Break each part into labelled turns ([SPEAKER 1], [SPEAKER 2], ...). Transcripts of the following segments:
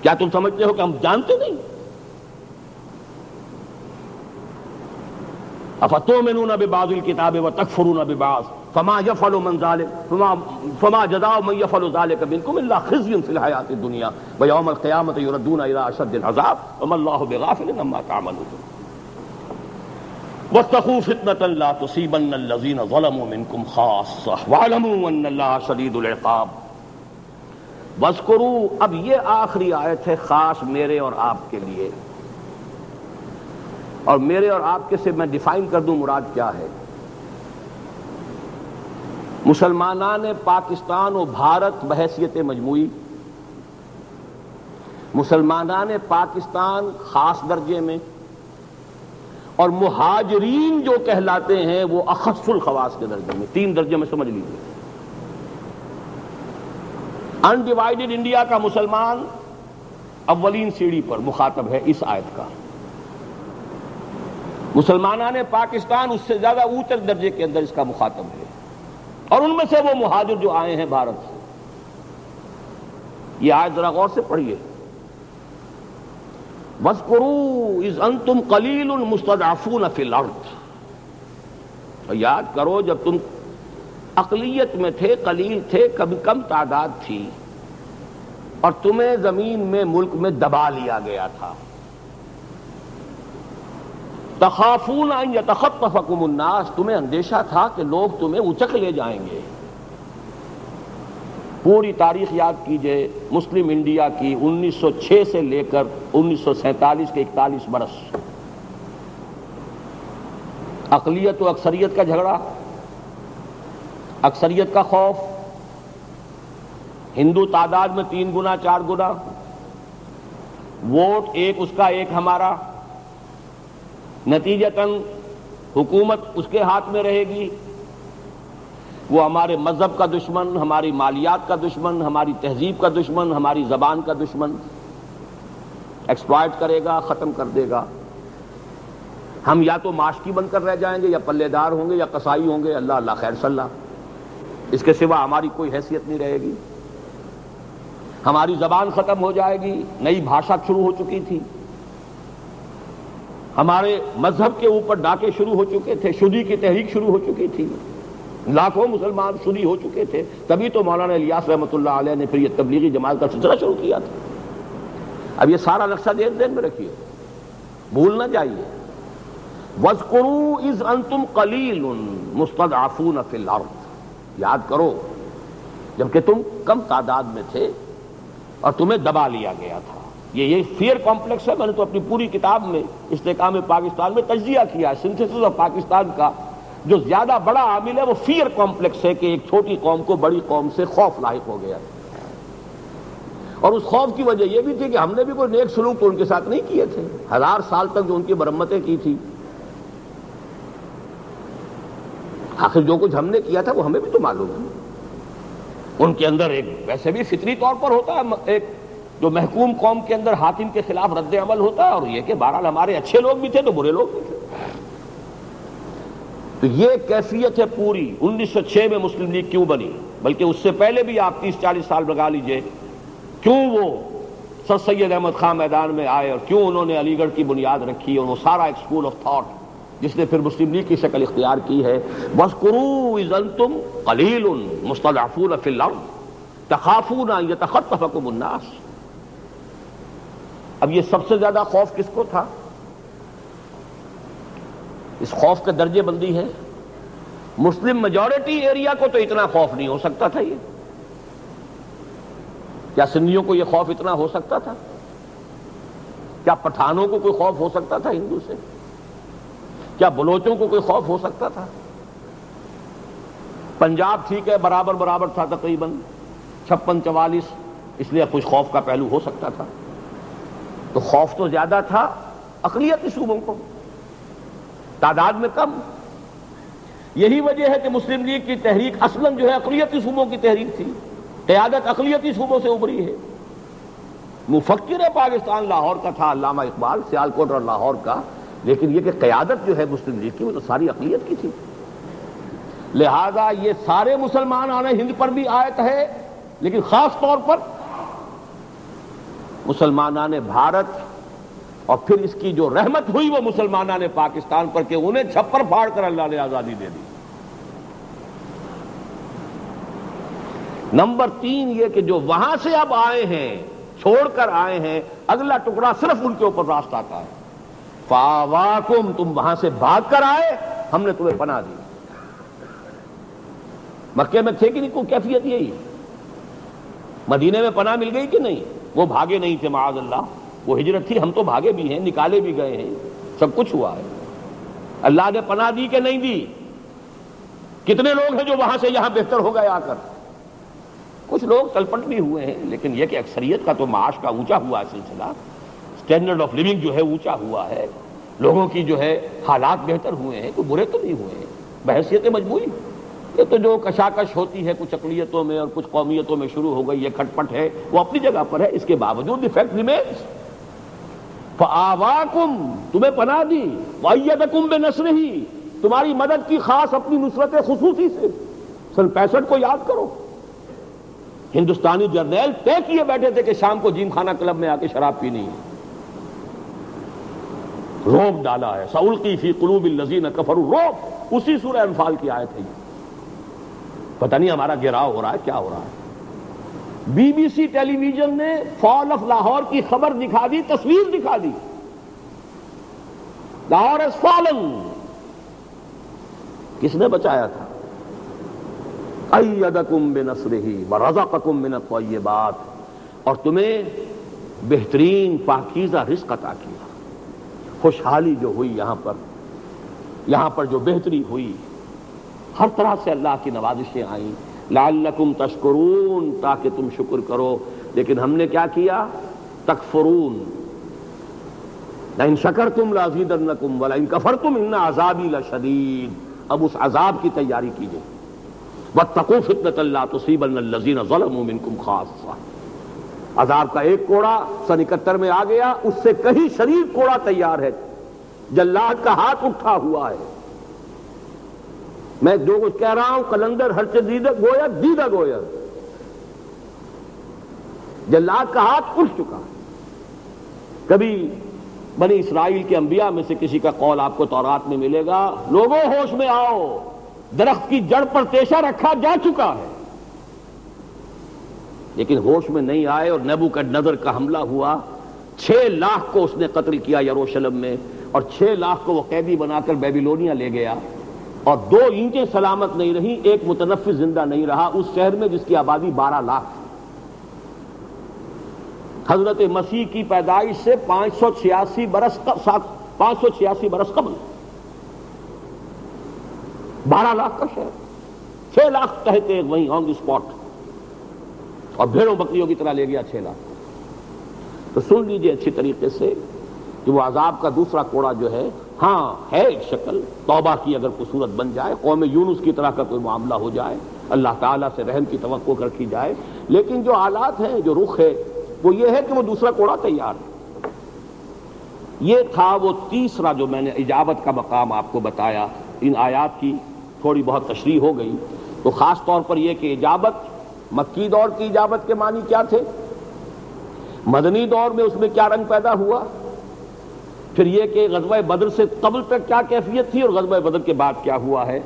[SPEAKER 1] کیا تم سمجھتے ہو کہ ہم جانتے نہیں؟ افتؤمنون ببعض الکتاب وتکفرون ببعض فما يفعل من ذلك فما جزاء من يفعل ذلك منكم الا خزي في الحياة الدنيا ويوم القيامة يردون الى اشد العذاب وما الله بغافل عما تعملون واتقوا فتنة لا تصيبن الذين ظلموا منكم خاصة واعلموا ان الله شديد العقاب. واذکروا، اب یہ آخری آیت ہے خاص میرے اور آپ کے لیے، اور میرے اور آپ کے سے میں ڈیفائن کر دوں مراد کیا ہے. مسلمانان پاکستان و بھارت بحیثیت مجموعی، مسلمانان پاکستان خاص درجے میں، اور مہاجرین جو کہلاتے ہیں وہ اخص الخواص کے درجے میں، تین درجے میں سمجھ لیجیے. انڈیوائیڈڈ انڈیا کا مسلمان اولین سیڑھی پر مخاطب ہے اس آیت کا. مسلمانان پاکستان اس سے زیادہ اونچے درجے کے اندر اس کا مخاطب ہے، اور ان میں سے وہ مہاجر جو آئے ہیں بھارت سے. یہ آیت ذرا غور سے پڑھیے. وَاذْكُرُوا إِذْ أَنْتُمْ قَلِيلٌ مُسْتَضْعَفُونَ فِي الْأَرْضِ، اور یاد کرو جب تم اقلیت میں تھے، قلیل تھے، کم تعداد تھی، اور تمہیں زمین میں ملک میں دبا لیا گیا تھا. تخافون ان یتخطفکم الناس، تمہیں اندیشہ تھا کہ لوگ تمہیں اچک لے جائیں گے. پوری تاریخ یاد کیجئے مسلم انڈیا کی 1906 سے لے کر 1947 کے 41 برس، اقلیت و اکثریت کا جھگڑا، اکثریت کا خوف، ہندو تعداد میں 3 گنا 4 گنا، ووٹ ایک اس کا ایک ہمارا، نتیجتاً حکومت اس کے ہاتھ میں رہے گی، وہ ہمارے مذہب کا دشمن، ہماری مالیات کا دشمن، ہماری تہذیب کا دشمن، ہماری زبان کا دشمن، ایکسپلائٹ کرے گا، ختم کر دے گا. ہم یا تو ماشکی بن کر رہ جائیں گے، یا پلے دار ہوں گے، یا قصائی ہوں گے. اللہ اللہ خیر صلی اللہ، اس کے سوا ہماری کوئی حیثیت نہیں رہے گی. ہماری زبان ختم ہو جائے گی، نئی بھاشا شروع ہو چکی تھی، ہمارے مذہب کے اوپر ڈاکے شروع ہو چکے تھے، شدی کی تحریک شروع ہو چکی تھی، لاکھوں مسلمان شدی ہو چکے تھے. تبھی تو مولانا الیاس رحمۃ اللہ علیہ نے پھر یہ تبلیغی جماعت کا سلسلہ شروع کیا تھا. اب یہ سارا نقشہ ذہن میں رکھیے، بھول نہ جائیے. وَاذْكُرُوا إِذْ أَنْتُمْ قَلِيلٌ مُسْتَضْعَفُونَ فِي الْأَرْضِ، یاد کرو جبکہ تم کم تعداد میں تھے اور تمہیں دبا لیا گیا تھا. یہ فیئر کمپلیکس ہے. میں نے تو اپنی پوری کتاب میں استحکام پاکستان میں تجزیہ کیا ہے، سنتھیسس آف پاکستان کا. جو زیادہ بڑا عامل ہے وہ فیئر کمپلیکس ہے کہ ایک چھوٹی قوم کو بڑی قوم سے خوف لاحق ہو گیا. اور اس خوف کی وجہ یہ بھی تھی کہ ہم نے بھی کوئی نیک سلوک تو ان کے ساتھ نہیں کیے تھے. 1000 سال تک جو ان کی مرمتیں کی تھی، آخر جو کچھ ہم نے کیا تھا وہ ہمیں بھی تو معلوم ہے. ان کے اندر ایک ویسے بھی فطری طور پر ہوتا ہے، ایک جو محکوم قوم کے اندر حاکم کے خلاف رد عمل ہوتا ہے، اور یہ کہ بہرحال ہمارے اچھے لوگ بھی تھے تو برے لوگ بھی تھے. تو یہ کیفیت ہے پوری. 1906 میں مسلم لیگ کیوں بنی، بلکہ اس سے پہلے بھی آپ 30-40 سال لگا لیجئے، کیوں وہ سر سید احمد خان میدان میں آئے اور کیوں انہوں نے علی گڑھ کی بنیاد رکھی، اور وہ سارا ایک اسکول آف تھاٹ جس نے پھر مسلم لیگ کی شکل اختیار کی ہے. وَاذْكُرُوا إِذْ أَنْتُمْ قَلِيلٌ مُسْتَضْعَفُونَ فِي الْأَرْضِ تَخَافُونَ أَنْ يَتَخَطَّفَكُمُ النَّاسُ. اب یہ سب سے زیادہ خوف کس کو تھا؟ اس خوف کا درجے بندی ہے. مسلم میجورٹی ایریا کو تو اتنا خوف نہیں ہو سکتا تھا. یہ کیا سندھیوں کو یہ خوف اتنا ہو سکتا تھا؟ کیا پٹھانوں کو کوئی خوف ہو سکتا تھا ہندو سے؟ کیا بلوچوں کو کوئی خوف ہو سکتا تھا؟ پنجاب ٹھیک ہے برابر برابر تھا تقریباً 56-44، اس لیے کچھ خوف کا پہلو ہو سکتا تھا. تو خوف تو زیادہ تھا اقلیتی صوبوں کو، تعداد میں کم. یہی وجہ ہے کہ مسلم لیگ کی تحریک اصلاً جو ہے اقلیتی صوبوں کی تحریک تھی، قیادت اقلیتی صوبوں سے ابھری ہے. مفکر پاکستان لاہور کا تھا علامہ اقبال، سیالکوٹ اور لاہور کا، لیکن یہ کہ قیادت جو ہے مسلم لیگ کی وہ تو ساری اقلیت کی تھی. لہذا یہ سارے مسلمان آنے ہند پر بھی آیت ہے، لیکن خاص طور پر مسلمانان بھارت اور پھر اس کی جو رحمت ہوئی وہ مسلمانان پاکستان پر کہ انہیں چھپر پھاڑ کر اللہ نے آزادی دے دی۔ نمبر 3 یہ کہ جو وہاں سے اب آئے ہیں، چھوڑ کر آئے ہیں، اگلا ٹکڑا صرف ان کے اوپر راستہ آتا ہے۔ فآواکم، تم وہاں سے بھاگ کر آئے، ہم نے تمہیں پناہ دی۔ مکے میں تھے کہ نہیں، کوئی کیفیت یہی؟ مدینے میں پناہ مل گئی کہ نہیں؟ وہ بھاگے نہیں تھے معاذ اللہ، وہ ہجرت تھی، ہم تو بھاگے بھی ہیں، نکالے بھی گئے ہیں، سب کچھ ہوا ہے۔ اللہ نے پناہ دی کہ نہیں دی؟ کتنے لوگ ہیں جو وہاں سے یہاں بہتر ہو گئے آ کر؟ کچھ لوگ تلپٹ بھی ہوئے ہیں، لیکن یہ کہ اکثریت کا تو معاش کا اونچا ہوا ہے سلسلہ، سٹینڈرڈ آف لیونگ جو ہے اونچا ہوا ہے، لوگوں کی جو ہے حالات بہتر ہوئے ہیں، کوئی برے تو نہیں ہوئے ہیں بحیثیت مجموعی۔ یہ تو جو کشاکش ہوتی ہے کچھ اقلیتوں میں اور کچھ قومیتوں میں شروع ہو گئی، یہ کھٹ پٹ ہے، وہ اپنی جگہ پر ہے، اس کے باوجود فیکٹ ریمینز۔ فآواکم، تمہیں پناہ دی، وَأَيَّدَكُمْ بِنَصْرِهِ، تمہاری مدد کی خاص اپنی نصرت خصوصی سے۔ سن 65 کو یاد کرو، ہندوستانی جرنیل طے کیے بیٹھے تھے کہ شام کو جیم خانہ کلب میں آ کے شراب پینی ہے، رعب ڈالا ہے، سألقی فی قلوب الذین کفروا رعب، اسی سورہ انفال کی آیت ہے۔ پتہ نہیں ہمارا گراؤ ہو رہا ہے کیا ہو رہا ہے۔ B B C television نے فال آف لاہور کی خبر دکھا دی، تصویر دکھا دی، لاہور has fallen۔ کس نے بچایا تھا؟ ایدکم بنصرہ ورزقکم من الطیبات، اور تمہیں بہترین پاکیزہ رزق عطا کیا۔ خوشحالی جو ہوئی یہاں پر جو بہتری ہوئی، ہر طرح سے اللہ کی نوازشیں آئیں، لعلکم تشکرون، تاکہ تم شکر کرو۔ لیکن ہم نے کیا کیا؟ تکفرون، لئن شکرتم لازیدنکم ولئن کفرتم ان عذابی لشدید۔ اب اس عذاب کی تیاری کیجئے۔ واتقوا فتنة لا تصیبن الذین ظلموا منکم خاصہ۔ عذاب کا ایک کوڑا سن 71 میں آ گیا، اس سے کہیں شدید کوڑا تیار ہے، جلاد کا ہاتھ اٹھا ہوا ہے۔ میں جو کچھ کہہ رہا ہوں، قلندر ہر چیز گویا دیدہ گویا، جلاد کا ہاتھ اٹھ چکا ہے۔ کبھی بنی اسرائیل کے انبیاء میں سے کسی کا قول آپ کو تورات میں ملے گا، لوگوں ہوش میں آؤ، درخت کی جڑ پر تیشہ رکھا جا چکا ہے۔ لیکن ہوش میں نہیں آئے اور نیبوکڈنیزر کا حملہ ہوا، 6 لاکھ کو اس نے قتل کیا یروشلم میں، اور 6 لاکھ کو وہ قیدی بنا کر بیبیلونیا لے گیا، اور 2 اینٹیں سلامت نہیں رہیں، ایک متنفس زندہ نہیں رہا اس شہر میں جس کی آبادی 12 لاکھ تھی۔ حضرت مسیح کی پیدائش سے 586 برس قبل 12 لاکھ کا شہر، 6 لاکھ کہتے وہیں آن دی اسپاٹ، اور بھیڑوں بکریوں کی طرح لے گیا 6 لاکھ۔ تو سن لیجئے اچھی طریقے سے کہ وہ عذاب کا دوسرا کوڑا جو ہے، ہاں ہے ایک شکل، توبہ کی اگر کوئی صورت بن جائے، قوم یونس کی طرح کا کوئی معاملہ ہو جائے، اللہ تعالیٰ سے رحم کی توقع رکھی جائے، لیکن جو حالات ہیں، جو رخ ہے، وہ یہ ہے کہ وہ دوسرا کوڑا تیار ہے۔ یہ تھا وہ تیسرا جو میں نے اجابت کا مقام آپ کو بتایا۔ ان آیات کی تھوڑی بہت تشریح ہو گئی، تو خاص طور پر یہ کہ اجابت، مکی دور کی اجابت کے معنی کیا تھے، مدنی دور میں اس میں کیا رنگ پیدا ہوا، پھر یہ کہ غزوہ بدر سے قبل تک کیا کیفیت تھی اور غزوہ بدر کے بعد کیا ہوا ہے۔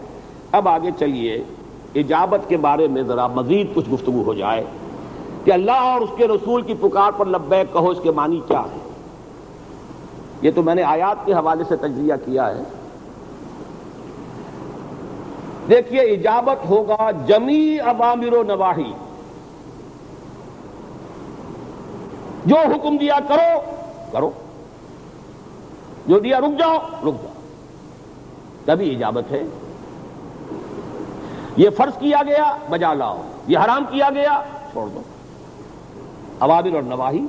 [SPEAKER 1] اب آگے چلیے اجابت کے بارے میں ذرا مزید کچھ گفتگو ہو جائے کہ اللہ اور اس کے رسول کی پکار پر لبیک کہو، اس کے معنی کیا ہے۔ یہ تو میں نے آیات کے حوالے سے تجزیہ کیا ہے۔ دیکھیے، اجابت ہوگا جمیع اوامر و نواہی، جو حکم دیا کرو کرو، جو دیا رک جاؤ رک جاؤ، تبھی اجابت ہے۔ یہ فرض کیا گیا بجا لاؤ، یہ حرام کیا گیا چھوڑ دو، اوامر اور نواہی۔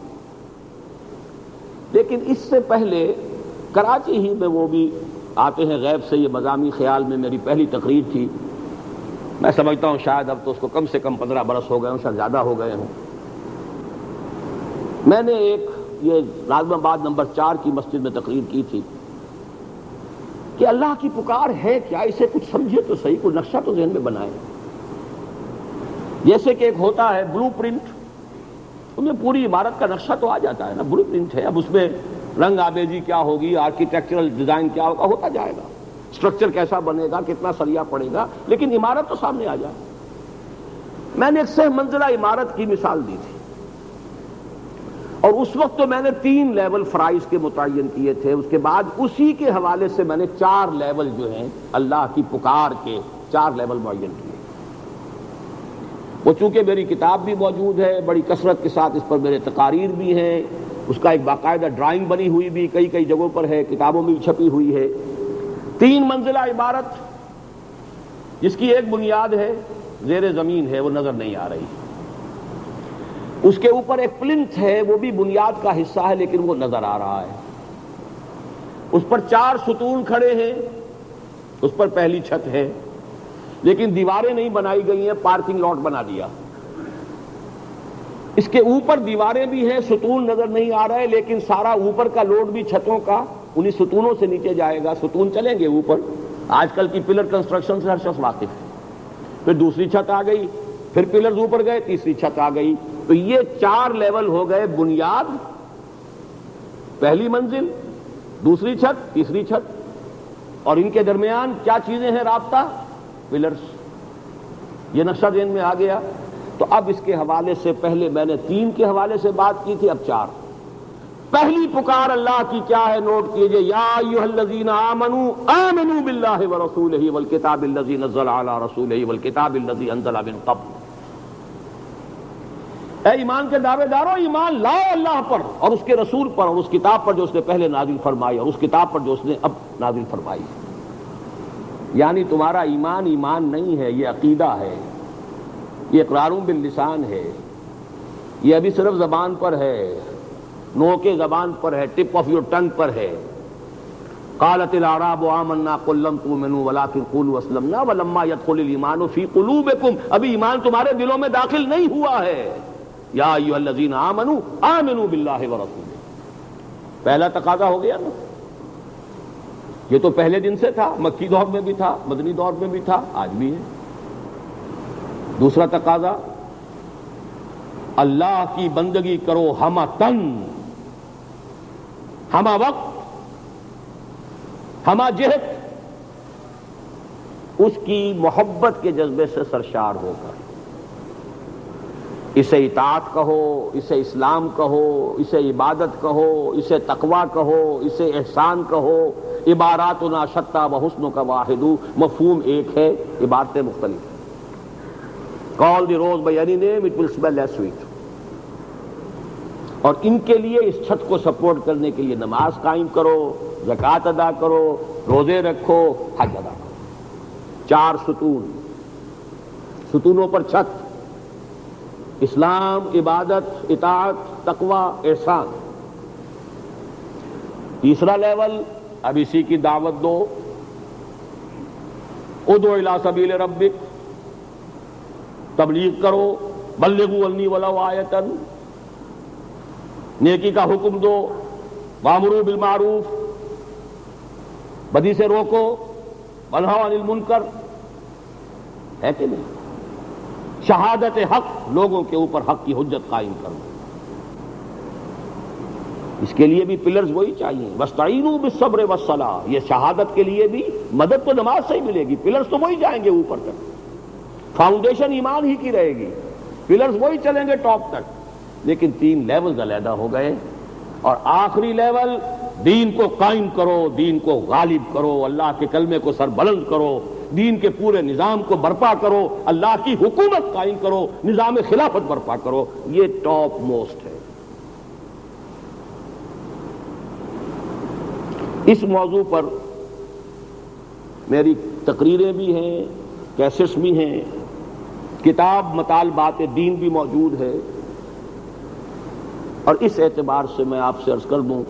[SPEAKER 1] لیکن اس سے پہلے کراچی ہی میں وہ بھی آتے ہیں غیب سے، یہ مضامی خیال میں میری پہلی تقریر تھی، میں سمجھتا ہوں شاید اب تو اس کو کم سے کم 15 برس ہو گئے ہوں، شاید زیادہ ہو گئے ہوں۔ میں نے ایک یہ ناظم آباد نمبر 4 کی مسجد میں تقریر کی تھی کہ اللہ کی پکار ہے کیا، اسے کچھ سمجھے تو صحیح، کوئی نقشہ تو ذہن میں بنائے۔ جیسے کہ ایک ہوتا ہے بلو پرنٹ، ان میں پوری عمارت کا نقشہ تو آ جاتا ہے نا، بلو پرنٹ ہے. اب اس میں رنگ آمیزی کیا ہوگی، آرکیٹیکچرل ڈیزائن کیا ہوگا، ہوتا جائے گا، اسٹرکچر کیسا بنے گا، کتنا سریا پڑے گا، لیکن عمارت تو سامنے آ جائے. میں نے ایک 6 منزلہ عمارت کی مثال دی تھی، اور اس وقت تو میں نے 3 لیول فرائض کے متعین کیے تھے. اس کے بعد اسی کے حوالے سے میں نے 4 لیول جو ہیں اللہ کی پکار کے 4 لیول معین کیے. وہ چونکہ میری کتاب بھی موجود ہے، بڑی کثرت کے ساتھ اس پر میرے تقاریر بھی ہیں، اس کا ایک باقاعدہ ڈرائنگ بنی ہوئی بھی کئی جگہوں پر ہے، کتابوں میں بھی چھپی ہوئی ہے. 3 منزلہ عمارت جس کی ایک بنیاد ہے، زیر زمین ہے، وہ نظر نہیں آ رہی. اس کے اوپر ایک پلنتھ ہے، وہ بھی بنیاد کا حصہ ہے لیکن وہ نظر آ رہا ہے. اس پر 4 ستون کھڑے ہیں، اس پر پہلی چھت ہے، لیکن دیواریں نہیں بنائی گئی ہیں، پارکنگ لاٹ بنا دیا. اس کے اوپر دیواریں بھی ہیں، ستون نظر نہیں آ رہے، لیکن سارا اوپر کا لوڈ بھی چھتوں کا انہی ستونوں سے نیچے جائے گا. ستون چلیں گے اوپر، آج کل کی پلر کنسٹرکشن سے ہر شخص واقف ہے. پھر دوسری چھت آ گئی، پھر پلرز اوپر گئے، تیسری چھت آ گئی. تو یہ 4 لیول ہو گئے، بنیاد، پہلی منزل، دوسری چھت، تیسری چھت، اور ان کے درمیان کیا چیزیں ہیں رابطہ؟ پلرز. یہ نقشہ ذہن میں آ گیا. تو اب اس کے حوالے سے پہلے میں نے 3 کے حوالے سے بات کی تھی، اب 4. پہلی پکار اللہ کی کیا ہے، نوٹ کیجئے، یا ایھا الذین آمنوا آمنوا باللہ ورسولہ والکتاب الذی نزل علی رسولہ والکتاب الذی انزل من قبل. اے ایمان کے دعوے دارو، ایمان لاؤ اللہ پر اور اس کے رسول پر اور اس کتاب پر جو اس نے پہلے نازل فرمائی اور اس کتاب پر جو اس نے اب نازل فرمائی. یعنی تمہارا ایمان ایمان نہیں ہے، یہ عقیدہ ہے، یہ اقرار باللسان ہے، یہ ابھی صرف زبان پر ہے، نو کے زبان پر ہے، ٹپ آف یور ٹنگ پر ہے. قالت الاعراب آمنا قل لم تؤمنوا ولکن قولوا اسلمنا ولما يدخل الايمان في قلوبكم. ابھی ایمان تمہارے دلوں میں داخل نہیں ہوا ہے. یا ایھا الذین آمنوا آمنوا باللہ ورسولہ. پہلا تقاضا ہو گیا نا. یہ تو پہلے دن سے تھا، مکی دور میں بھی تھا، مدنی دور میں بھی تھا، آج بھی ہے. دوسرا تقاضا، اللہ کی بندگی کرو ہمہ تن، ہمہ وقت، ہمہ جہت، اس کی محبت کے جذبے سے سرشار ہو کر. اسے اطاعت کہو، اسے اسلام کہو، اسے عبادت کہو، اسے تقویٰ کہو، اسے احسان کہو. عباراتنا شتیٰ وحسنک واحد، مفہوم ایک ہے، عبارتیں مختلف ہیں. Call the rose by any name, it will smell as sweet. اور ان کے لیے اس چھت کو سپورٹ کرنے کے لیے نماز قائم کرو، زکوٰۃ ادا کرو، روزے رکھو، حج ادا کرو. 4 ستون، ستونوں پر چھت، اسلام، عبادت، اطاعت، تقویٰ، احسان. تیسرا لیول، اب اسی کی دعوت دو. ادعو الی سبیل ربک، تبلیغ کرو، بلغوا انی ولو آیۃ، نیکی کا حکم دو، وامروا بالمعروف، بدی سے روکو، ونہوا عن المنکر. ہے کہ نہیں؟ شہادت حق، لوگوں کے اوپر حق کی حجت قائم کرو. اس کے لیے بھی پلرز وہی چاہیے. واستعینوا بالصبر والصلاۃ. یہ شہادت کے لیے بھی مدد تو نماز سے ہی ملے گی، پلرز تو وہی جائیں گے اوپر تک. فاؤنڈیشن ایمان ہی کی رہے گی، پلرز وہی چلیں گے ٹاپ تک. لیکن 3 لیولز علیحدہ ہو گئے. اور آخری لیول، دین کو قائم کرو، دین کو غالب کرو، اللہ کے کلمے کو سر بلند کرو، دین کے پورے نظام کو برپا کرو، اللہ کی حکومت قائم کرو، نظام خلافت برپا کرو. یہ ٹاپ موسٹ ہے. اس موضوع پر میری تقریریں بھی ہیں، کیسٹس بھی ہیں، کتاب مطالبات دین بھی موجود ہے. اور اس اعتبار سے میں آپ سے عرض کر دوں،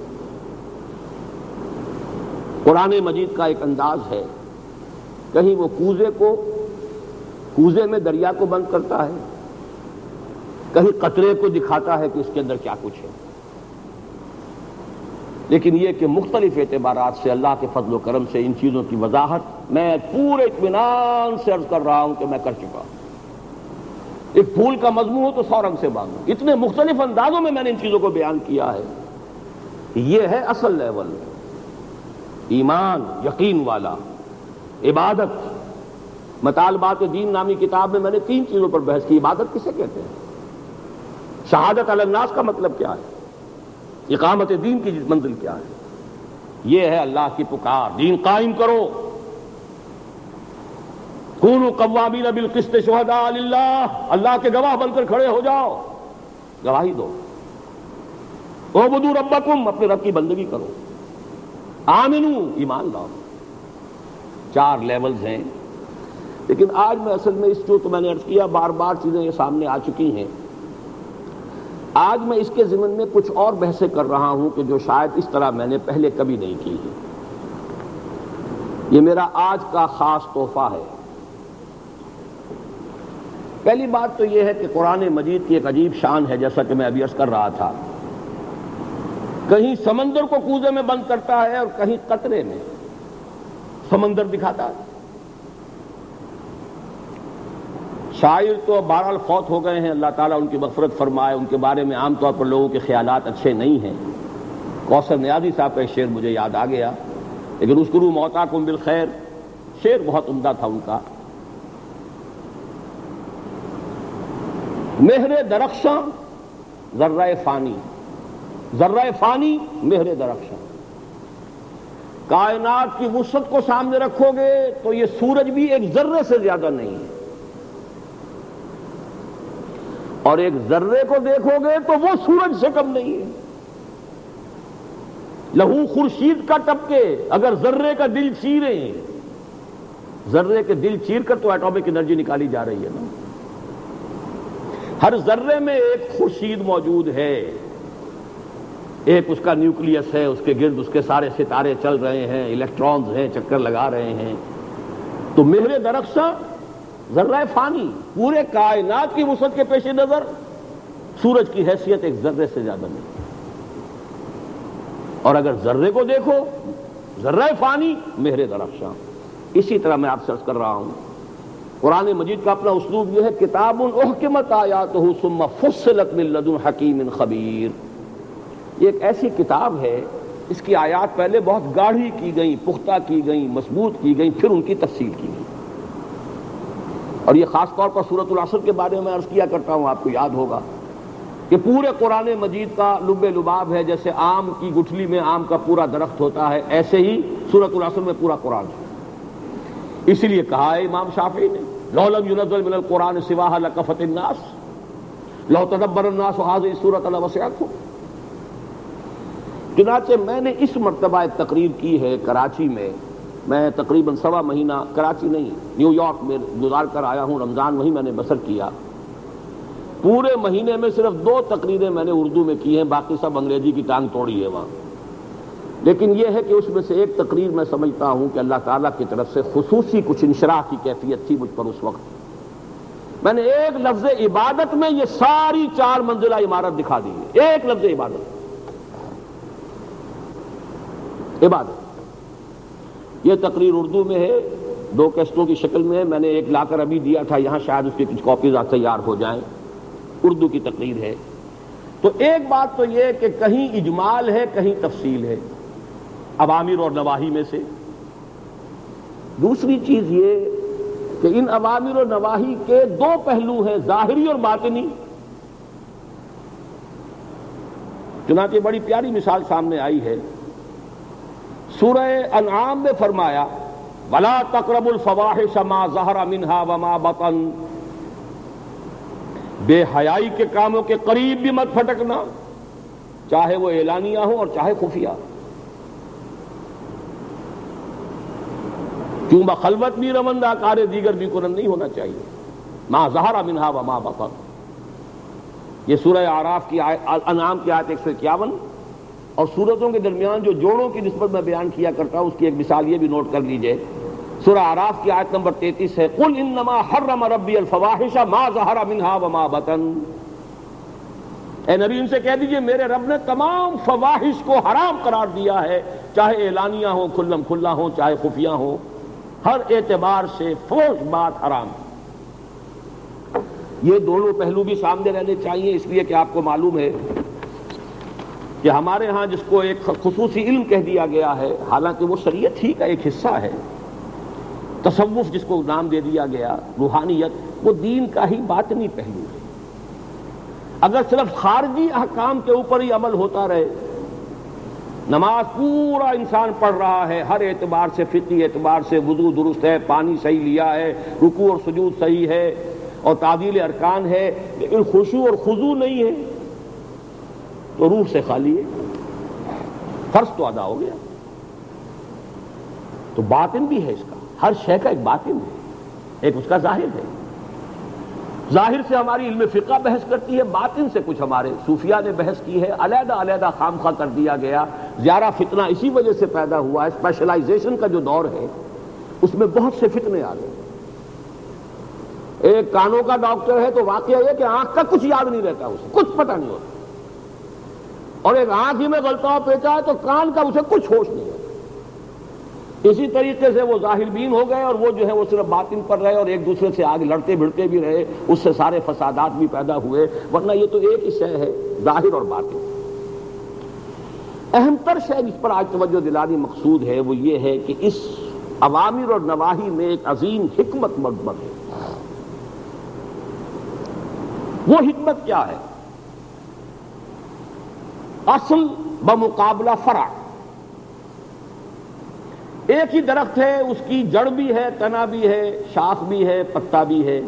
[SPEAKER 1] قرآن مجید کا ایک انداز ہے، کہیں وہ کوزے میں دریا کو بند کرتا ہے، کہیں قطرے کو دکھاتا ہے کہ اس کے اندر کیا کچھ ہے. لیکن یہ کہ مختلف اعتبارات سے اللہ کے فضل و کرم سے ان چیزوں کی وضاحت میں پورے اطمینان سے عرض کر رہا ہوں کہ میں کر چکا ہوں. ایک پھول کا مضمون ہو تو 100 رنگ سے باندھو. اتنے مختلف اندازوں میں نے ان چیزوں کو بیان کیا ہے. یہ ہے اصل لیول، ایمان، یقین والا، عبادت. مطالبات دین نامی کتاب میں نے 3 چیزوں پر بحث کی. عبادت کسے کہتے ہیں؟ شہادت علی الناس کا مطلب کیا ہے؟ اقامت دین کی منزل کیا ہے؟ یہ ہے اللہ کی پکار، دین قائم کرو. کونوا قوامین بالقسط شہداء للہ، اللہ کے گواہ بن کر کھڑے ہو جاؤ، گواہی دو. اعبدوا ربکم، اپنے رب کی بندگی کرو. آمنو، ایمان لاؤ. 4 لیولز ہیں. لیکن آج میں اصل میں اس تو میں نے عرض کیا بار بار چیزیں یہ سامنے آ چکی ہیں. آج میں اس کے ضمن میں کچھ اور بحثیں کر رہا ہوں کہ جو شاید اس طرح میں نے پہلے کبھی نہیں کی ہے. یہ میرا آج کا خاص تحفہ ہے. پہلی بات تو یہ ہے کہ قرآن مجید کی ایک عجیب شان ہے، جیسا کہ میں ابھی عرض کر رہا تھا. کہیں سمندر کو کوزے میں بند کرتا ہے اور کہیں قطرے میں سمندر دکھاتا ہے. شاعر تو بہرحال فوت ہو گئے ہیں، اللہ تعالیٰ ان کی مغفرت فرمائے. ان کے بارے میں عام طور پر لوگوں کے خیالات اچھے نہیں ہیں. کوثر نیازی صاحب کا ایک شعر مجھے یاد آ گیا، لیکن اذکروا موتاکم بالخیر، شعر بہت عمدہ تھا ان کا. مہر درخشاں ذرہ فانی، ذرہ فانی مہر درخشاں. کائنات کی وسعت کو سامنے رکھو گے تو یہ سورج بھی ایک ذرے سے زیادہ نہیں ہے، اور ایک ذرے کو دیکھو گے تو وہ سورج سے کم نہیں ہے. لہو خورشید کا ٹپکے، اگر ذرے کا دل چیریں، ذرے کے دل چیر کر تو ایٹامک انرجی نکالی جا رہی ہے نا. ہر ذرے میں ایک خورشید موجود ہے، ایک اس کا نیوکلیس ہے، اس کے گرد اس کے سارے ستارے چل رہے ہیں، الیکٹرانز ہیں چکر لگا رہے ہیں. تو مہر درخشاں ذرہ فانی، پورے کائنات کی وسعت کے پیش نظر سورج کی حیثیت ایک ذرے سے زیادہ نہیں. اور اگر ذرے کو دیکھو، ذرہ فانی مہر درخشاں. اسی طرح میں آپ سے عرض کر رہا ہوں، قرآن مجید کا اپنا اسلوب یہ ہے، کتاب احکمت آیاتہ ثم فصلت من لدن حکیم خبیر. یہ ایک ایسی کتاب ہے، اس کی آیات پہلے بہت گاڑھی کی گئیں، پختہ کی گئیں، مضبوط کی گئیں، پھر ان کی تفصیل کی گئی. اور یہ خاص طور پر سورۃ العصر کے بارے میں عرض کیا کرتا ہوں، آپ کو یاد ہوگا کہ پورے قرآن مجید کا لب لباب ہے. جیسے آم کی گٹھلی میں آم کا پورا درخت ہوتا ہے، ایسے ہی سورۃ العصر میں پورا قرآن ہے. اسی لیے کہا ہے امام شافعی نے، لو لم ينزل من القرآن سواها لكفت الناس لو تدبر الناس هذه السورة لوسعتهم. چنانچہ میں نے اس مرتبہ ایک تقریر کی ہے کراچی میں تقریباً 1.25 مہینہ کراچی نہیں نیو یارک میں گزار کر آیا ہوں. رمضان وہیں میں نے بسر کیا. پورے مہینے میں صرف 2 تقریریں میں نے اردو میں کی ہیں، باقی سب انگریزی کی ٹانگ توڑی ہے وہاں. لیکن یہ ہے کہ اس میں سے ایک تقریر میں سمجھتا ہوں کہ اللہ تعالیٰ کی طرف سے خصوصی کچھ انشراح کی کیفیت تھی مجھ پر اس وقت. میں نے ایک لفظ عبادت میں یہ ساری 4 منزلہ عمارت دکھا دی ہے. ایک لفظ عبادت. یہ تقریر اردو میں ہے، 2 کیسٹوں کی شکل میں ہے. میں نے ایک لا کر ابھی دیا تھا یہاں، شاید اس کی کچھ کاپیز تیار ہو جائیں. اردو کی تقریر ہے. تو ایک بات تو یہ کہ کہیں اجمال ہے، کہیں تفصیل ہے، اوامر اور نواہی میں سے. دوسری چیز یہ کہ ان اوامر اور نواہی کے 2 پہلو ہیں، ظاہری اور باطنی. چنانچہ بڑی پیاری مثال سامنے آئی ہے. سورہ انعام میں فرمایا وَلَا تَقْرَبُوا الْفَوَاحِشَ مَا ظَهَرَ مِنْهَا وَمَا بَطَنَ، بے حیائی کے کاموں کے قریب بھی مت پھٹکنا، چاہے وہ اعلانیہ ہو اور چاہے خفیہ. کیوں بخلوت بھی روندا کار دیگر بھی کنن نہیں ہونا چاہیے. ما ظہر منہا وما بطن. یہ سورہ اعراف کی انعام کی آیت 151. اور سورتوں کے درمیان جو جوڑوں کی نسبت میں بیان کیا کرتا ہوں اس کی ایک مثال یہ بھی نوٹ کر لیجئے. سورہ اعراف کی آیت نمبر 33 ہے قل انما حرم ربی الفواحش ما ظہر منہا وما بطن. اے نبی ان سے کہہ دیجئے میرے رب نے تمام فواحش کو حرام قرار دیا ہے، چاہے اعلانیہ ہو، کھلم کھلا ہو، چاہے خفیہ ہو، ہر اعتبار سے فحش بات حرام. یہ دونوں پہلو بھی سامنے رہنے چاہیے، اس لیے کہ آپ کو معلوم ہے کہ ہمارے ہاں جس کو ایک خصوصی علم کہہ دیا گیا ہے، حالانکہ وہ شریعت ہی کا ایک حصہ ہے، تصوف جس کو نام دے دیا گیا، روحانیت، وہ دین کا ہی باطنی پہلو ہے۔ اگر صرف خارجی احکام کے اوپر ہی عمل ہوتا رہے، نماز پورا انسان پڑھ رہا ہے، ہر اعتبار سے، فقہی اعتبار سے وضو درست ہے، پانی صحیح لیا ہے، رکوع اور سجود صحیح ہے اور تعدیل ارکان ہے، لیکن خشوع اور خضوع نہیں ہے، تو روح سے خالی ہے، فرض تو ادا ہو گیا۔ تو باطن بھی ہے اس کا، ہر شے کا ایک باطن ہے، ایک اس کا ظاہر ہے۔ ظاہر سے ہماری علم فقہ بحث کرتی ہے، باطن سے کچھ ہمارے صوفیاء نے بحث کی ہے، علیحدہ علیحدہ خام خواہ کر دیا گیا۔ زیارہ فتنہ اسی وجہ سے پیدا ہوا ہے، اسپیشلائزیشن کا جو دور ہے اس میں بہت سے فتنے آ گئے۔ ایک کانوں کا ڈاکٹر ہے تو واقعہ یہ کہ آنکھ کا کچھ یاد نہیں رہتا، اسے کچھ پتہ نہیں ہوتا، اور ایک آنکھ ہی میں غلطہ پیچا ہے تو کان کا اسے کچھ ہوش نہیں ہوتا۔ اسی طریقے سے وہ ظاہر بین ہو گئے، اور وہ جو ہے وہ صرف باطن پر رہے اور ایک دوسرے سے آگے لڑتے بھڑتے بھی رہے، اس سے سارے فسادات بھی پیدا ہوئے، ورنہ یہ تو ایک ہی شے ہے، ظاہر اور باطن۔ اہم تر شے جس پر آج توجہ دلانی مقصود ہے وہ یہ ہے کہ اس اوامر اور نواہی میں ایک عظیم حکمت مضمر ہے۔ وہ حکمت کیا ہے؟ اصل بمقابلہ فرع۔ ایک ہی درخت ہے، اس کی جڑ بھی ہے، تنا بھی ہے، شاخ بھی ہے، پتا بھی ہے،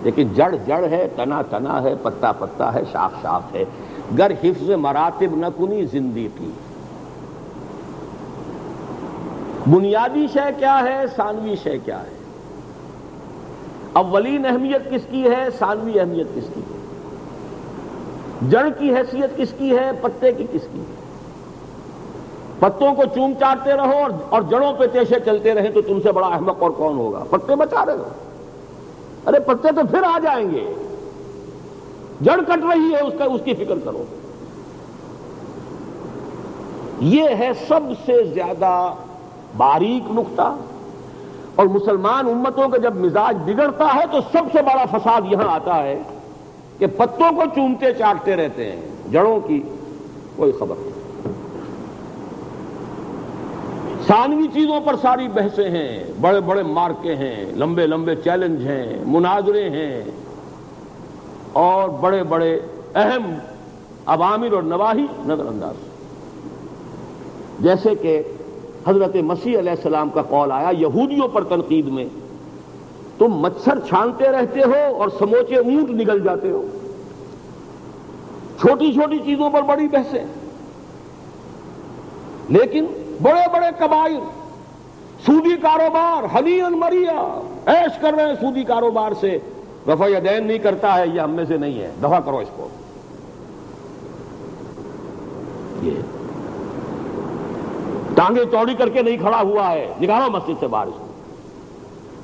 [SPEAKER 1] لیکن جڑ جڑ ہے، تنا تنا ہے، پتا پتا ہے، شاخ شاخ ہے۔ گر حفظ مراتب نہ کنی زندگی، بنیادی شے کیا ہے، ثانوی شے کیا ہے، اولین اہمیت کس کی ہے، ثانوی اہمیت کس کی ہے، جڑ کی حیثیت کس کی ہے، پتے کی کس کی ہے۔ پتوں کو چوم چاٹتے رہو اور جڑوں پہ تیشے چلتے رہے تو تم سے بڑا احمق اور کون ہوگا؟ پتے بچا رہے ہو، ارے پتے تو پھر آ جائیں گے، جڑ کٹ رہی ہے اس کی فکر کرو۔ یہ ہے سب سے زیادہ باریک نقطہ، اور مسلمان امتوں کا جب مزاج بگڑتا ہے تو سب سے بڑا فساد یہاں آتا ہے کہ پتوں کو چومتے چاٹتے رہتے ہیں، جڑوں کی کوئی خبر نہیں۔ ثانوی چیزوں پر ساری بحثیں ہیں، بڑے بڑے مارکے ہیں، لمبے لمبے چیلنج ہیں، مناظرے ہیں، اور بڑے بڑے اہم اوامر اور نواہی نظر انداز۔ جیسے کہ حضرت مسیح علیہ السلام کا قول آیا یہودیوں پر تنقید میں، تم مچھر چھانتے رہتے ہو اور سموچے اونٹ نگل جاتے ہو۔ چھوٹی چھوٹی چیزوں پر بڑی بحثیں، لیکن بڑے بڑے کبائر، سودی کاروبار، حنین مریا، عیش کر رہے ہیں سودی کاروبار سے، رفع یدین نہیں کرتا ہے، یہ ہم میں سے نہیں ہے، دفع کرو اس کو۔ یہ ٹانگیں چوڑی کر کے نہیں کھڑا ہوا ہے، نکالو مسجد سے باہر اس کو،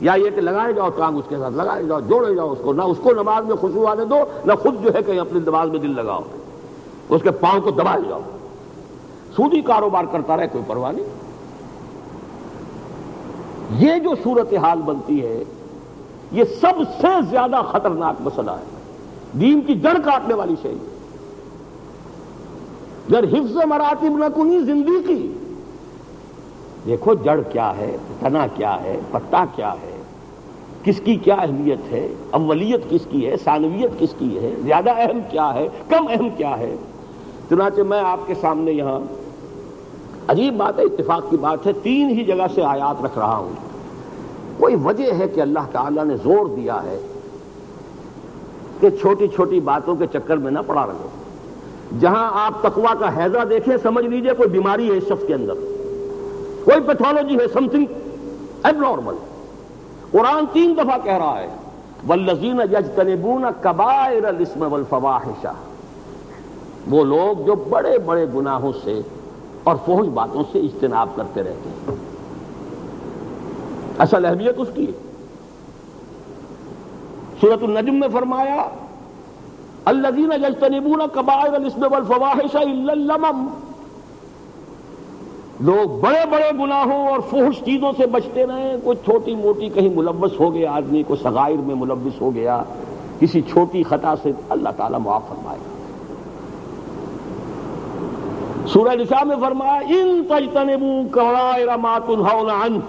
[SPEAKER 1] یا یہ کہ لگائے جاؤ ٹانگ اس کے ساتھ، لگائے جاؤ، جوڑے جاؤ اس کو، نہ اس کو نماز میں خشوع آنے دو، نہ خود جو ہے کہ اپنی نماز میں دل لگاؤ، اس کے پاؤں کو دبائے جاؤ، سودی کاروبار کرتا رہے، کوئی پرواہ نہیں۔ یہ جو صورتحال بنتی ہے یہ سب سے زیادہ خطرناک مسئلہ ہے، دین کی جڑ کاٹنے والی شے۔ گر حفظ مراتب نہ کنی زندگی، دیکھو جڑ کیا ہے، تنا کیا ہے، پتا کیا ہے، کس کی کیا اہمیت ہے، اولیت کس کی ہے، ثانویت کس کی ہے، زیادہ اہم کیا ہے، کم اہم کیا ہے۔ چنانچہ میں آپ کے سامنے یہاں عجیب بات ہے، اتفاق کی بات ہے، 3 ہی جگہ سے آیات رکھ رہا ہوں۔ کوئی وجہ ہے کہ اللہ تعالیٰ نے زور دیا ہے کہ چھوٹی چھوٹی باتوں کے چکر میں نہ پڑا رہو۔ جہاں آپ تقویٰ کا حیضہ دیکھیں سمجھ لیجئے کوئی بیماری ہے اس شخص کے اندر، کوئی پیتھولوجی ہے، سم تھنگ ایب نارمل۔ قرآن 3 دفعہ کہہ رہا ہے والذین یجتنبون کبائر الاسم والفواحش، وہ لوگ جو بڑے بڑے گناہوں سے اور فحش باتوں سے اجتناب کرتے رہتے ہیں۔ اصل اہمیت اس کی ہے۔ سورۃ النجم میں فرمایا الذین یجتنبون کبائر الاسم والفواحش الا اللمم، لوگ بڑے بڑے گناہوں اور فحش چیزوں سے بچتے رہیں، کوئی چھوٹی موٹی کہیں ملوث ہو گیا آدمی، کوئی صغائر میں ملوث ہو گیا، کسی چھوٹی خطا سے، اللہ تعالیٰ معاف فرمائے گا۔ سورہ نساء میں فرمایا ان تجتنبوا کبائر ما تنہون عنہ،